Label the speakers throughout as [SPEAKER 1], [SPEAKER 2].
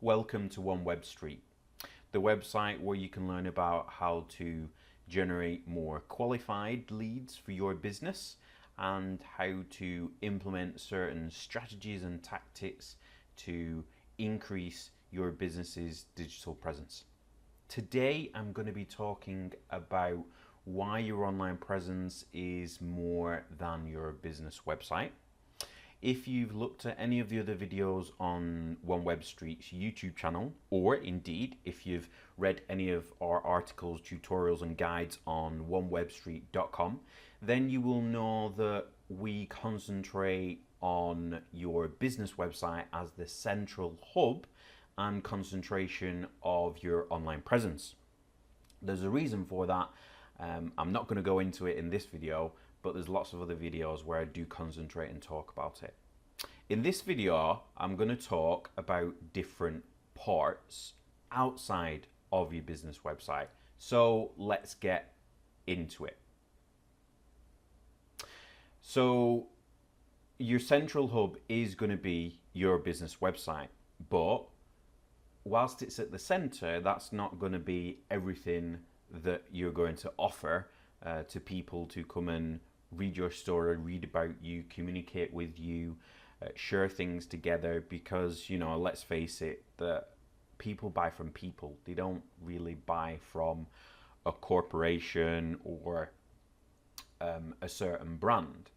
[SPEAKER 1] Welcome to One Web Street, the website where you can learn about how to generate more qualified leads for your business and how to implement certain strategies and tactics to increase your business's digital presence. Today, I'm going to be talking about why your online presence is more than your business website. If you've looked at any of the other videos on One Web Street's YouTube channel, or indeed if you've read any of our articles, tutorials and guides on onewebstreet.com, then you will know that we concentrate on your business website as the central hub and concentration of your online presence. There's a reason for that. I'm not going to go into it in this video, but there's lots of other videos where I do concentrate and talk about it. In this video, I'm going to talk about different parts outside of your business website. So let's get into it. So your central hub is going to be your business website, but whilst it's at the center, that's not going to be everything that you're going to offer to people to come and read your story, read about you, communicate with you, share things together, because, you know, let's face it, that people buy from people. They don't really buy from a corporation or a certain brand.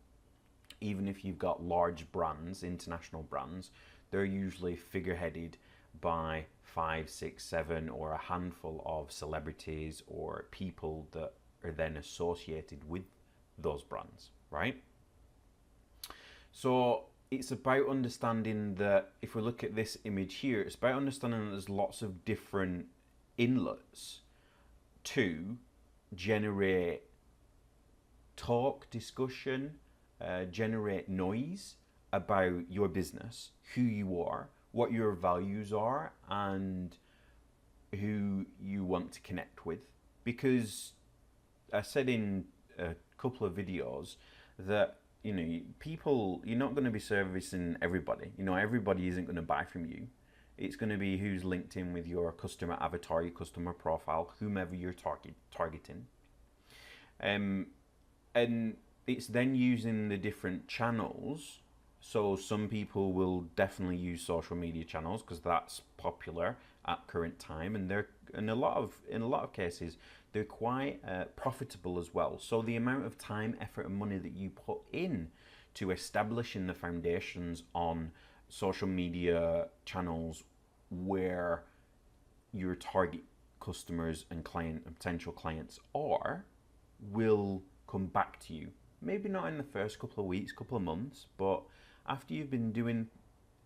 [SPEAKER 1] Even if you've got large brands, international brands, they're usually figureheaded by 5, 6, 7 or a handful of celebrities or people that are then associated with those brands, right? So it's about understanding that if we look at this image here, it's about understanding that there's lots of different inlets to generate talk, discussion, generate noise about your business, who you are, what your values are, and who you want to connect with. Because I said in a couple of videos that, you know, people, you're not going to be servicing everybody. You know, everybody isn't going to buy from you. It's going to be who's linked in with your customer avatar, your customer profile, whomever you're targeting. And it's then using the different channels. So some people will definitely use social media channels because that's popular at current time, and they're in a lot of cases they're quite profitable as well. So the amount of time, effort and money that you put in to establishing the foundations on social media channels where your target customers and potential clients are will come back to you. Maybe not in the first couple of weeks, couple of months, but after you've been doing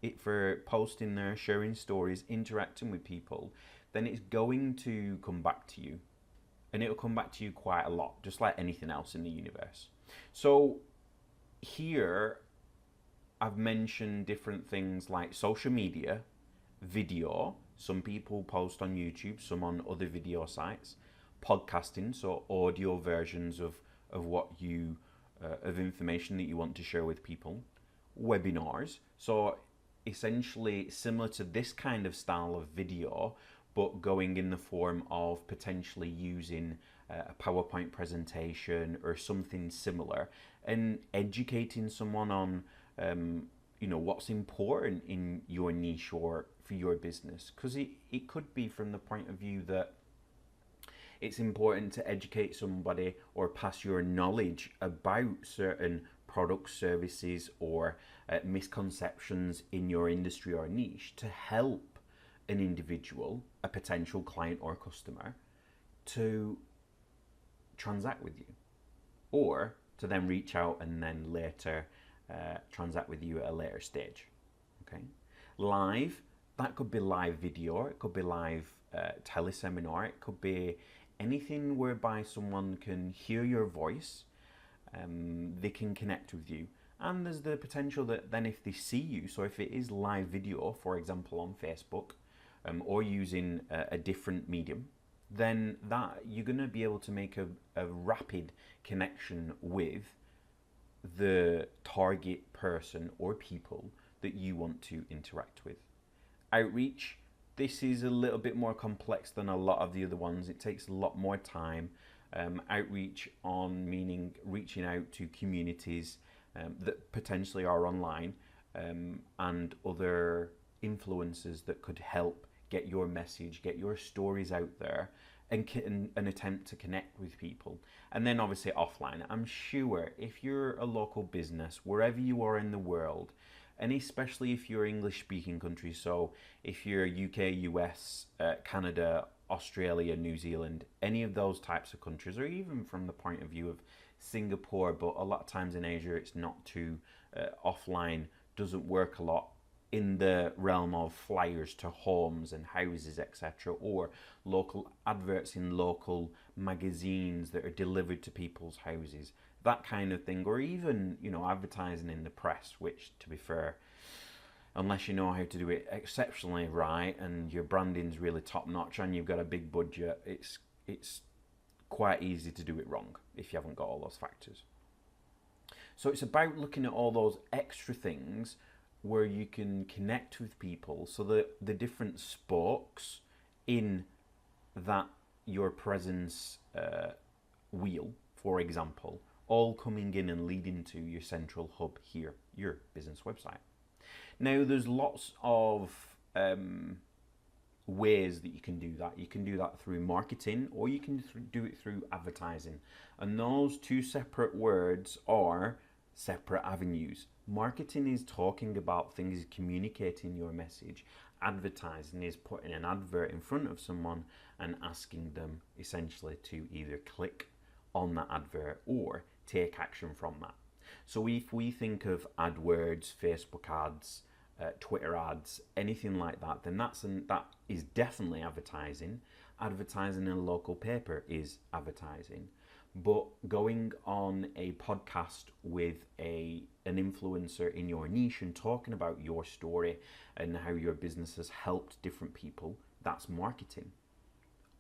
[SPEAKER 1] it for posting there, sharing stories, interacting with people, then it's going to come back to you. And it'll come back to you quite a lot, just like anything else in the universe. So here I've mentioned different things like social media, video. Some people post on YouTube, some on other video sites. Podcasting, so audio versions of what you of information that you want to share with people. Webinars, so essentially similar to this kind of style of video, but going in the form of potentially using a PowerPoint presentation or something similar, and educating someone on you know, what's important in your niche or for your business. Because it could be from the point of view that it's important to educate somebody or pass your knowledge about certain products, services, or misconceptions in your industry or niche to help an individual, a potential client or customer, to transact with you, or to then reach out and then later transact with you at a later stage. Okay, live, that could be live video, it could be live teleseminar, it could be anything whereby someone can hear your voice, they can connect with you, and there's the potential that then if they see you, so if it is live video, for example on Facebook, or using a different medium, then that you're going to be able to make a rapid connection with the target person or people that you want to interact with. Outreach, this is a little bit more complex than a lot of the other ones. It takes a lot more time. Outreach on meaning reaching out to communities that potentially are online, and other influencers that could help get your message, get your stories out there, and an attempt to connect with people. And then obviously offline. I'm sure if you're a local business, wherever you are in the world, and especially if you're English speaking countries, so if you're UK, US, Canada, Australia, New Zealand, any of those types of countries, or even from the point of view of Singapore, but a lot of times in Asia it's not too offline, doesn't work a lot in the realm of flyers to homes and houses, etc., or local adverts in local magazines that are delivered to people's houses, that kind of thing, or even, you know, advertising in the press, which, to be fair, unless you know how to do it exceptionally right and your branding's really top notch and you've got a big budget, it's quite easy to do it wrong if you haven't got all those factors. So it's about looking at all those extra things where you can connect with people, so that the different spokes in that your presence wheel, for example, all coming in and leading to your central hub here, your business website. Now, there's lots of ways that you can do that. You can do that through marketing, or you can do it through advertising. And those two separate words are separate avenues. Marketing is talking about things, communicating your message. Advertising is putting an advert in front of someone and asking them essentially to either click on that advert or take action from that. So if we think of AdWords, Facebook ads, Twitter ads, anything like that, then that is definitely advertising. Advertising in a local paper is advertising. But going on a podcast with an influencer in your niche and talking about your story and how your business has helped different people, that's marketing.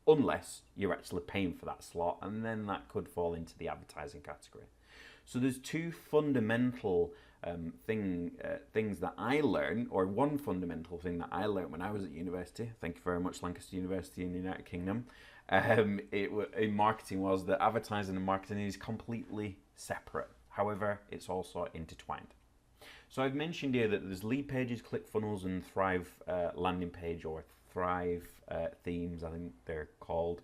[SPEAKER 1] Unless you're actually paying for that slot, and then that could fall into the advertising category. So there's two fundamental things that I learned, or one fundamental thing that I learned when I was at university. Thank you very much, Lancaster University in the United Kingdom. In marketing, was that advertising and marketing is completely separate. However, it's also intertwined. So I've mentioned here that there's Leadpages, ClickFunnels, and Thrive landing page, or Thrive themes, I think they're called.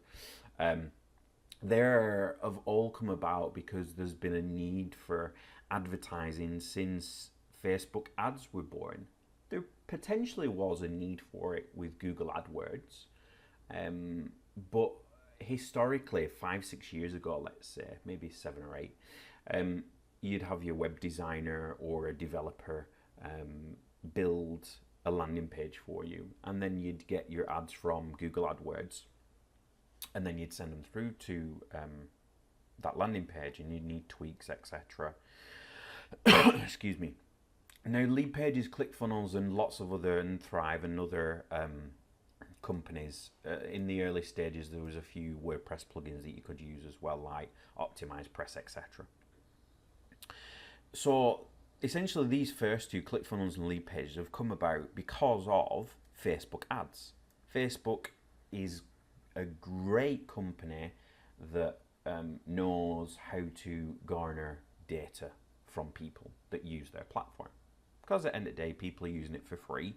[SPEAKER 1] They have all come about because there's been a need for advertising since Facebook ads were born. There potentially was a need for it with Google AdWords, but historically, 5-6 years ago, let's say, maybe 7 or 8, you'd have your web designer or a developer build a landing page for you, and then you'd get your ads from Google AdWords, and then you'd send them through to that landing page, and you'd need tweaks, etc. Excuse me. Now, Leadpages, ClickFunnels, and lots of other, and Thrive and other companies, in the early stages, there was a few WordPress plugins that you could use as well, like Optimize Press, etc. So essentially, these first two, ClickFunnels and Leadpages, have come about because of Facebook ads. Facebook is a great company that knows how to garner data from people that use their platform. Because at the end of the day, people are using it for free,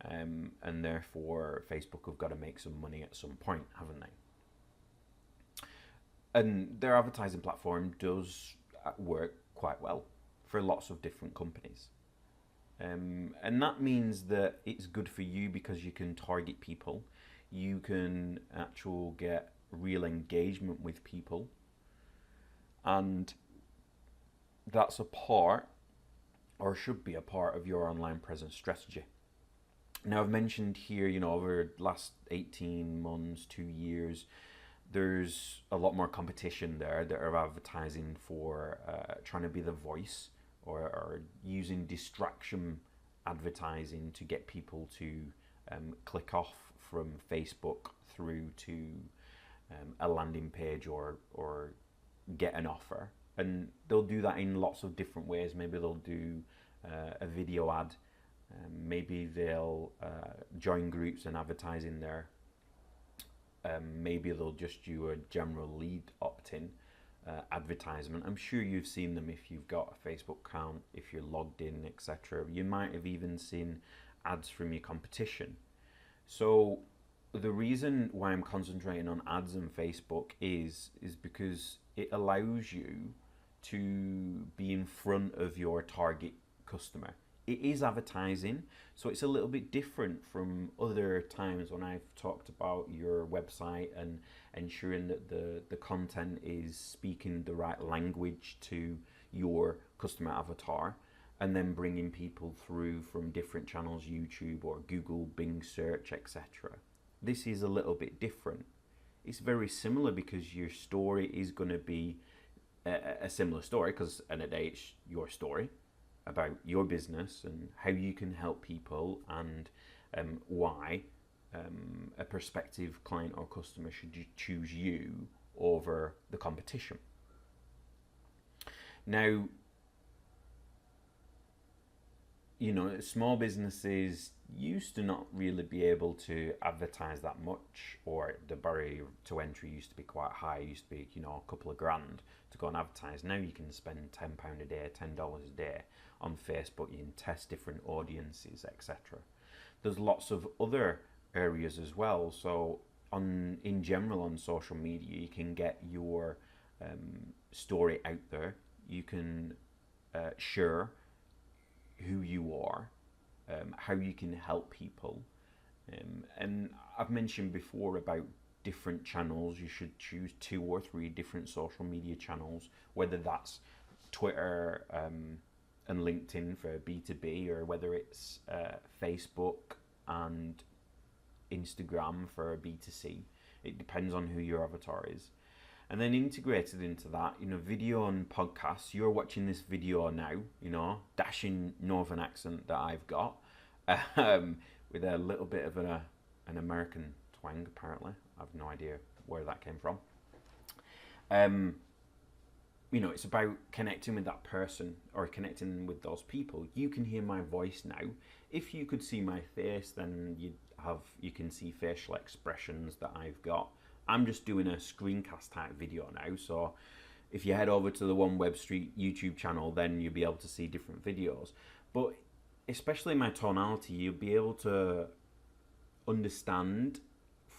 [SPEAKER 1] and therefore Facebook have got to make some money at some point, haven't they? And their advertising platform does work quite well for lots of different companies. And that means that it's good for you because you can target people, you can actually get real engagement with people, and that's a part, or should be a part, of your online presence strategy. Now, I've mentioned here, over the last 18 months, 2 years, there's a lot more competition there that are advertising for trying to be the voice, or using distraction advertising to get people to click off from Facebook through to a landing page or get an offer. And they'll do that in lots of different ways. Maybe they'll do a video ad Maybe they'll join groups and advertise in there. Maybe they'll just do a general lead opt-in advertisement. I'm sure you've seen them if you've got a Facebook account, if you're logged in, etc. You might have even seen ads from your competition. So the reason why I'm concentrating on ads and Facebook is because it allows you to be in front of your target customer. It is advertising, so it's a little bit different from other times when I've talked about your website and ensuring that the content is speaking the right language to your customer avatar, and then bringing people through from different channels, YouTube or Google, Bing search, etc. This is a little bit different. It's very similar because your story is going to be a similar story, because at the end of the day it's your story about your business and how you can help people, and why a prospective client or customer should choose you over the competition. Now, small businesses used to not really be able to advertise that much, or the barrier to entry used to be quite high. It used to be, a couple of grand to go and advertise. Now you can spend £10 a day, $10 a day on Facebook. You can test different audiences, etc. There's lots of other areas as well. So in general on social media, you can get your story out there. You can share who you are, how you can help people. And I've mentioned before about different channels. You should choose 2 or 3 different social media channels, whether that's Twitter and LinkedIn for B2B, or whether it's Facebook and Instagram for B2C. It depends on who your avatar is. And then integrated into that, video and podcasts. You're watching this video now, dashing northern accent that I've got, with a little bit of an American twang, apparently. I've no idea where that came from. It's about connecting with that person, or connecting with those people. You can hear my voice now. If you could see my face, then you can see facial expressions that I've got. I'm just doing a screencast type video now, so if you head over to the One Web Street YouTube channel, then you'll be able to see different videos. But especially my tonality, you'll be able to understand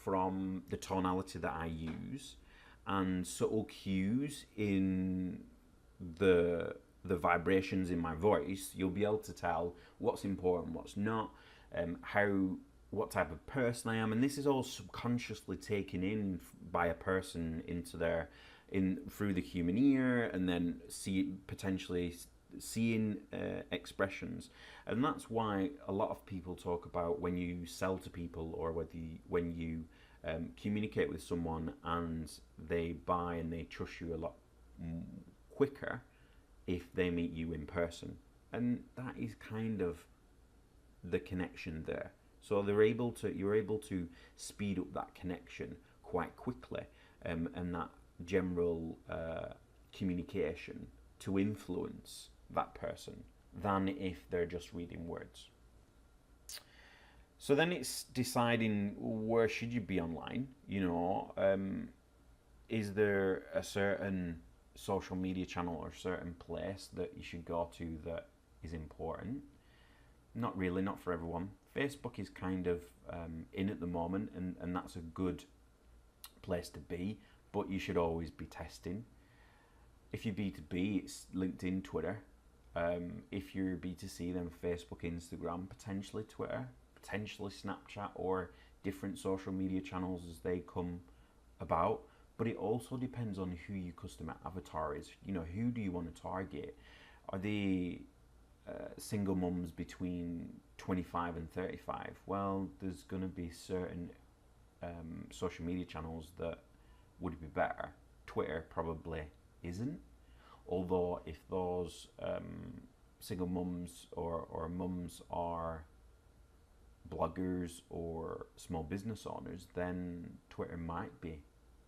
[SPEAKER 1] from the tonality that I use and subtle cues in the vibrations in my voice. You'll be able to tell what's important, what's not, what type of person I am, and this is all subconsciously taken in by a person through the human ear, and then potentially seeing expressions. And that's why a lot of people talk about when you sell to people, or when you communicate with someone and they buy and they trust you a lot quicker if they meet you in person. And that is kind of the connection there. So you're able to speed up that connection quite quickly, and that general communication to influence that person, than if they're just reading words. So then it's deciding, where should you be online? Is there a certain social media channel or a certain place that you should go to that is important? Not really, not for everyone. Facebook is kind of in at the moment, and that's a good place to be, but you should always be testing. If you're B2B, it's LinkedIn, Twitter. If you're B2C, then Facebook, Instagram, potentially Twitter, potentially Snapchat, or different social media channels as they come about. But it also depends on who your customer avatar is. Who do you want to target? Are they single mums between 25 and 35? Well, there's going to be certain social media channels that would be better. Twitter probably isn't. Although if those single mums or mums are bloggers or small business owners, then Twitter might be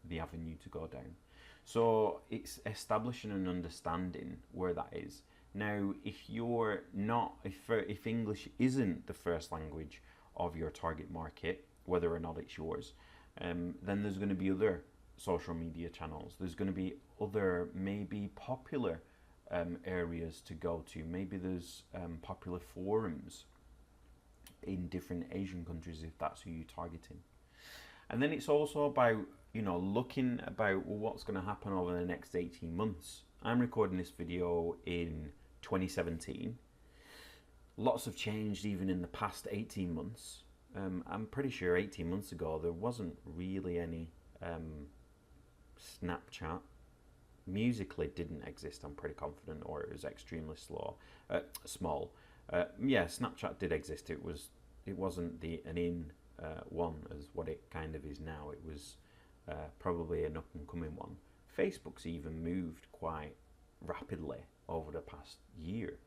[SPEAKER 1] the avenue to go down. So it's establishing and understanding where that is. Now, if you're not, if English isn't the first language of your target market, whether or not it's yours, then there's going to be other social media channels. There's going to be other maybe popular areas to go to. Maybe there's popular forums in different Asian countries if that's who you're targeting. And then it's also about, looking about what's going to happen over the next 18 months. I'm recording this video in 2017. Lots have changed even in the past 18 months. I'm pretty sure 18 months ago there wasn't really any Snapchat. Musically didn't exist, I'm pretty confident, or it was extremely small. Snapchat did exist. It wasn't an in one as what it kind of is now. It was probably an up and coming one. Facebook's even moved quite rapidly over the past year,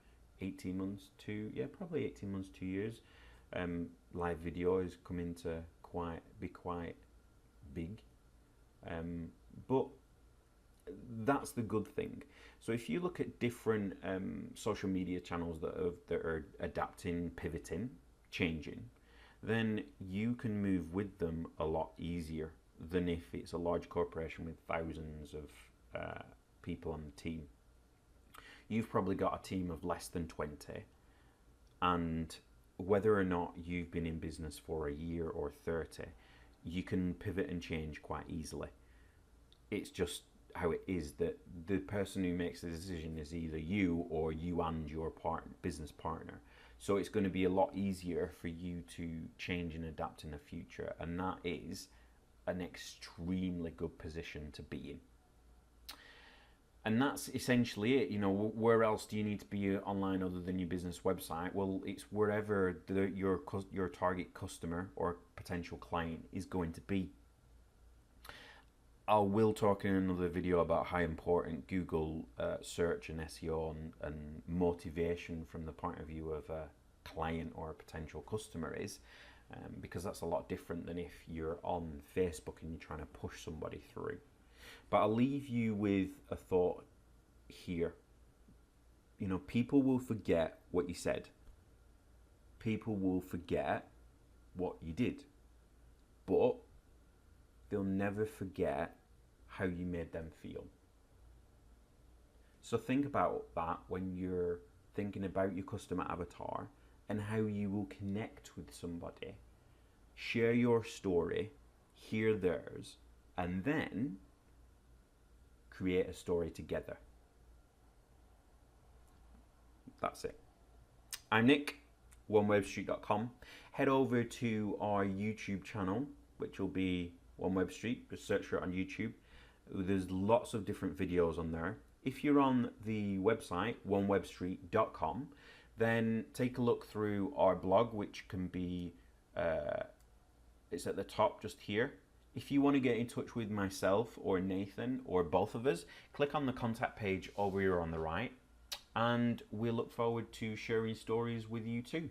[SPEAKER 1] 18 months to probably 18 months, 2 years. Live video is coming to be quite big, but that's the good thing. So if you look at different social media channels that are adapting, pivoting, changing, then you can move with them a lot easier than if it's a large corporation with thousands of people on the team. You've probably got a team of less than 20, and whether or not you've been in business for a year or 30, you can pivot and change quite easily. It's just how it is that the person who makes the decision is either you or you and your business partner. So it's going to be a lot easier for you to change and adapt in the future, and that is an extremely good position to be in. And that's essentially it. Where else do you need to be online other than your business website? Well, it's wherever your target customer or potential client is going to be. I will talk in another video about how important Google search and SEO and motivation from the point of view of a client or a potential customer is, because that's a lot different than if you're on Facebook and you're trying to push somebody through. But I'll leave you with a thought here. People will forget what you said. People will forget what you did. But they'll never forget how you made them feel. So think about that when you're thinking about your customer avatar and how you will connect with somebody. Share your story, hear theirs, and then create a story together. That's it. I'm Nick, onewebstreet.com. Head over to our YouTube channel, which will be One Web Street. Just search for it on YouTube. There's lots of different videos on there. If you're on the website, onewebstreet.com, then take a look through our blog, which can be, it's at the top just here. If you want to get in touch with myself or Nathan or both of us, click on the contact page over here on the right, and we'll look forward to sharing stories with you too.